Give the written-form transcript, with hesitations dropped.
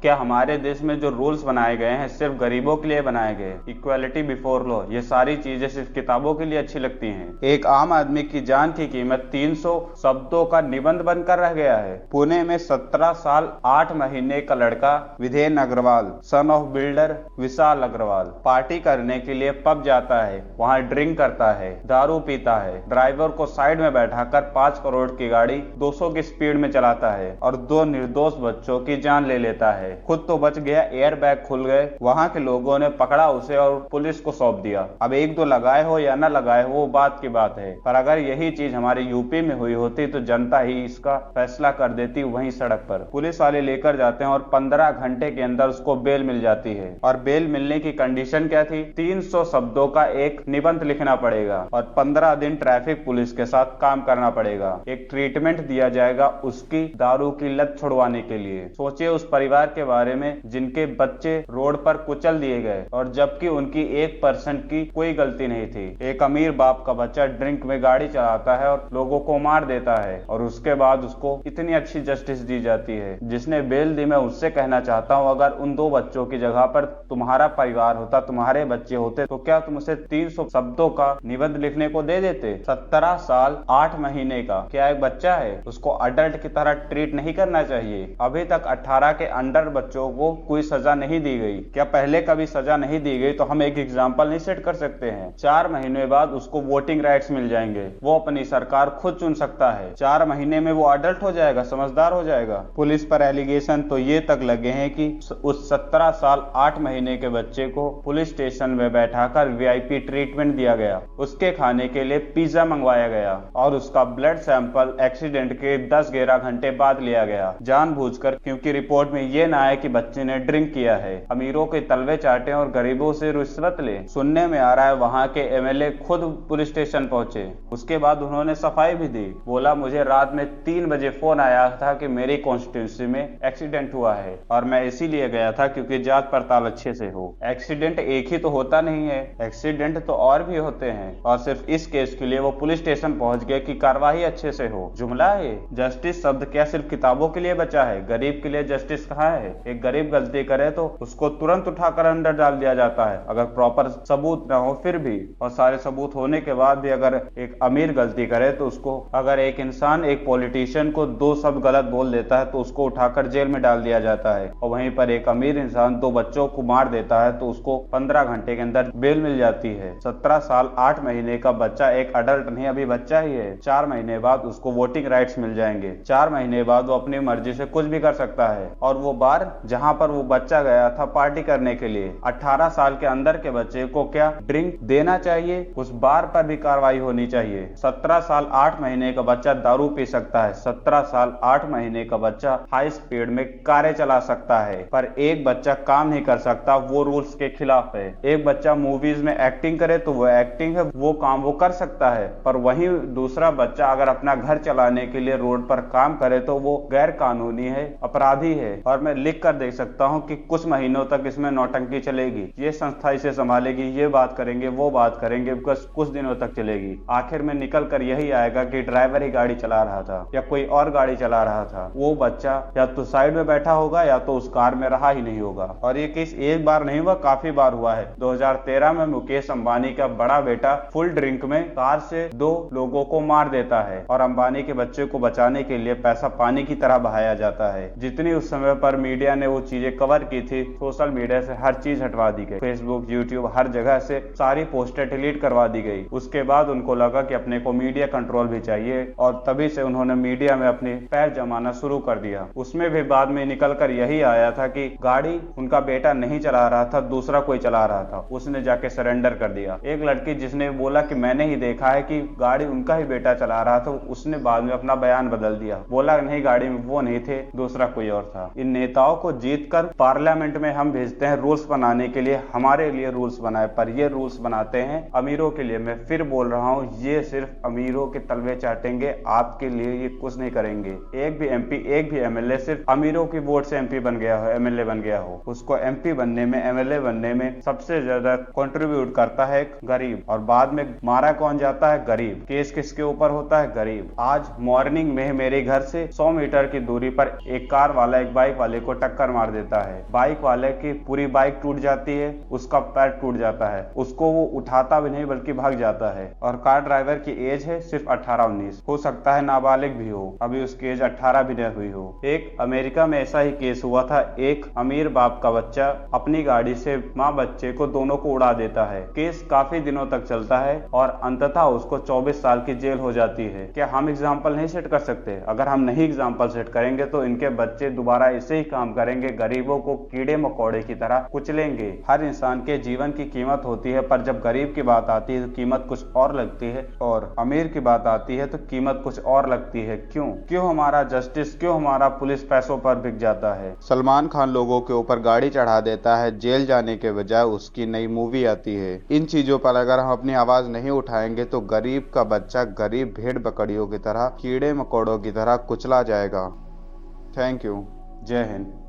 क्या हमारे देश में जो रूल्स बनाए गए हैं सिर्फ गरीबों के लिए बनाए गए? इक्वालिटी बिफोर लॉ, ये सारी चीजें सिर्फ किताबों के लिए अच्छी लगती हैं? एक आम आदमी की जान की कीमत 300 शब्दों का निबंध बनकर रह गया है। पुणे में 17 साल 8 महीने का लड़का Vidhen Agarwal, son of builder Vishal Agarwal, party करने के लिए पब जाता है, वहां ड्रिंक करता है, दारू पीता है, ड्राइवर को साइड में बैठाकर 5 करोड़ की गाड़ी 200 की स्पीड में चलाता है और 2 निर्दोष बच्चों की जान ले लेता है। खुद तो बच गया, एयर बैग खुल गए, वहां के लोगों ने पकड़ा उसे और पुलिस को सौंप दिया। अब 1-2 लगाए हो या न लगाए हो वो बात की बात है, पर अगर यही चीज हमारे यूपी में हुई होती तो जनता ही इसका फैसला कर देती वहीं सड़क पर। पुलिस वाले लेकर जाते हैं और 15 घंटे के अंदर उसको बेल मिल जाती है। और बेल मिलने की कंडीशन क्या थी? 300 शब्दों का एक निबंध लिखना पड़ेगा और 15 दिन ट्रैफिक पुलिस के साथ काम करना पड़ेगा। एक ट्रीटमेंट दिया जाएगा उसकी दारू की लत छुड़वाने के लिए। सोचिए उस परिवार के बारे में जिनके बच्चे रोड पर कुचल दिए गए और जबकि उनकी 1% की कोई गलती नहीं थी। एक अमीर बाप का बच्चा ड्रिंक में गाड़ी चलाता है और लोगों को मार देता है और उसके बाद उसको इतनी अच्छी जस्टिस दी जाती है। जिसने बेल दी, मैं उससे कहना चाहता हूँ, अगर उन 2 बच्चों की जगह पर तुम्हारा परिवार होता, तुम्हारे बच्चे होते, तो क्या तुम उसे 300 शब्दों का निबंध लिखने को दे देते? 17 साल 8 महीने का क्या एक बच्चा है? उसको अडल्ट की तरह ट्रीट नहीं करना चाहिए? अभी तक 18 के अंडर बच्चों को कोई सजा नहीं दी गई। क्या पहले कभी सजा नहीं दी गई? तो हम एक एग्जाम्पल नहीं सेट कर सकते हैं? 4 महीने बाद उसको वोटिंग राइट्स मिल जाएंगे, वो अपनी सरकार खुद चुन सकता है। 4 महीने में वो अडल्ट हो जाएगा, समझदार हो जाएगा। पुलिस पर एलिगेशन तो ये तक लगे हैं कि उस 17 साल 8 महीने के बच्चे को पुलिस स्टेशन में बैठाकर VIP ट्रीटमेंट दिया गया, उसके खाने के लिए पिज्जा मंगवाया गया और उसका ब्लड सैंपल एक्सीडेंट के 10-11 घंटे बाद लिया गया, जानबूझकर, क्योंकि रिपोर्ट में ये ना आए कि बच्चे ने ड्रिंक किया है। अमीरों के तलवे चाटे और गरीबों से रिश्वत ले। सुनने में आ रहा है वहां के MLA खुद पुलिस स्टेशन पहुंचे, उसके बाद उन्होंने सफाई भी दी। बोला मुझे रात में 3 बजे फोन आया था कि मेरी कॉन्स्टिट्यूंसी में एक्सीडेंट हुआ है और मैं इसीलिए गया था क्योंकि जांच पड़ताल अच्छे से हो। एक्सीडेंट एक ही तो होता नहीं है, एक्सीडेंट तो और भी होते हैं और सिर्फ इस केस के लिए वो पुलिस स्टेशन पहुंच गए कि कार्रवाई अच्छे से हो। जुमला है। जस्टिस शब्द क्या सिर्फ किताबों के लिए बचा है? गरीब के लिए जस्टिस कहाँ है? एक गरीब गलती करे तो उसको तुरंत उठाकर अंदर डाल दिया जाता है, अगर प्रॉपर सबूत न हो फिर भी। और सारे सबूत होने के बाद भी अगर एक अमीर गलती करे तो उसको, अगर एक इंसान एक पॉलिटिशियन को 2 शब्द गलत बोल देता है तो उसको उठाकर जेल में डाल दिया जाता है, और वहीं पर एक अमीर इंसान 2 बच्चों को मार देता है तो उसको 15 घंटे के अंदर बेल मिल जाती है। 17 साल 8 महीने का बच्चा एक अडल्ट नहीं, अभी बच्चा ही है। 4 महीने बाद उसको वोटिंग राइट्स मिल जाएंगे। 4 महीने बाद वो अपनी मर्जी से कुछ भी कर सकता है। और वो बार जहां पर वो बच्चा गया था पार्टी करने के लिए, 18 साल के अंदर के बच्चे को क्या ड्रिंक देना चाहिए? उस बार पर भी कार्रवाई होनी चाहिए। 17 साल 8 महीने का बच्चा दारू पी सकता है, 17 साल 8 महीने का बच्चा हाई स्पीड में कारें चला सकता है, पर एक बच्चा काम नहीं कर सकता, वो रूल्स के खिलाफ है। एक बच्चा मूवीज में एक्टिंग करे तो वो एक्टिंग है, वो काम वो कर सकता है, पर वहीं दूसरा बच्चा अगर अपना घर चलाने के लिए रोड पर काम करे तो वो गैर कानूनी है, अपराधी है। और मैं लिख कर देख सकता हूँ कि कुछ महीनों तक इसमें नौटंकी चलेगी, ये संस्था इसे संभालेगी, ये बात करेंगे, वो बात करेंगे, कुछ दिनों तक चलेगी। आखिर में निकल कर यही आएगा कि ड्राइवर ही गाड़ी चला रहा था या कोई और गाड़ी चला रहा था। वो बच्चा या तो साइड में बैठा होगा या तो उस कार में रहा ही नहीं होगा। और ये केस एक बार नहीं हुआ, काफी बार हुआ है। 2013 में मुकेश अंबानी का बड़ा बेटा फुल ड्रिंक में कार से 2 लोगों को मार देता है और अंबानी के बच्चे को बचाने के लिए पैसा पानी की तरह बहाया जाता है। जितनी उस समय पर मीडिया ने वो चीजें कवर की थी, सोशल मीडिया से हर चीज हटवा दी गई, फेसबुक, यूट्यूब, हर जगह से सारी पोस्टर डिलीट करवा दी गई। उसके बाद उनको लगा कि अपने को मीडिया कंट्रोल भी चाहिए और तभी से उन्होंने मीडिया में अपने पैर जमाना शुरू कर दिया। उसमें भी बाद में निकल कर यही आया था कि गाड़ी उनका बेटा नहीं चला रहा था, दूसरा कोई चला रहा था, उसने जाके सरेंडर कर दिया। एक लड़की जिसने बोला कि मैंने ही देखा है कि गाड़ी उनका ही बेटा चला रहा था, उसने बाद में अपना बयान बदल दिया, बोला नहीं गाड़ी में वो नहीं थे, दूसरा कोई और था। इन नेताओं को जीत कर पार्लियामेंट में हम भेजते हैं रूल्स बनाने के लिए, हमारे लिए रूल्स बनाए, पर ये रूल्स बनाते हैं अमीरों के लिए। मैं फिर बोल रहा हूँ, ये सिर्फ अमीरों के तलवे चाटेंगे, आपके लिए ये कुछ नहीं करेंगे। एक भी MP, एक भी MLA सिर्फ अमीरों की वोट से MP बन गया हो, MLA बन गया हो, उसको MP बनने में, MLA बनने में सबसे ज्यादा कंट्रीब्यूट करता है गरीब। और बाद में मारा कौन जाता है? गरीब। केस किसके ऊपर होता है? गरीब। आज मॉर्निंग में मेरे घर से 100 मीटर की दूरी पर एक कार वाला एक बाइक वाले को टक्कर मार देता है। बाइक वाले की पूरी बाइक टूट जाती है, उसका पैर टूट जाता है, उसको वो उठाता भी नहीं बल्कि भाग जाता है। और कार ड्राइवर की एज है सिर्फ 18-19, हो सकता है नाबालिग भी हो, अभी उसकी एज 18 भी नहीं हुई हो। एक अमेरिका में ऐसा ही केस हुआ था। एक अमीर बाप का बच्चा अपनी गाड़ी से माँ बच्चे को दोनों को उड़ा देता है। केस काफी दिनों तक चलता है और अंततः उसको 24 साल की जेल हो जाती है। क्या हम एग्जाम्पल नहीं सेट कर सकते? अगर हम नहीं एग्जाम्पल सेट करेंगे तो इनके बच्चे दोबारा ऐसे ही काम करेंगे, गरीबों को कीड़े मकोड़े की तरह कुचलेंगे। हर इंसान के जीवन की कीमत होती है, पर जब गरीब की बात आती है तो कीमत कुछ और लगती है, और अमीर की बात आती है तो कीमत कुछ और लगती है। क्यों हमारा जस्टिस, क्यों हमारा पुलिस पैसों पर बिक जाता है? सलमान खान लोगों के ऊपर गाड़ी चढ़ा देता है, जेल जाने के बजाय उसकी नई मूवी आती है। इन चीजों पर अगर हम अपनी आवाज नहीं उठाएंगे तो गरीब का बच्चा गरीब भेड़ बकरियों की तरह, कीड़े मकोड़ों की तरह कुचला जाएगा। Thank you. जय हिंद।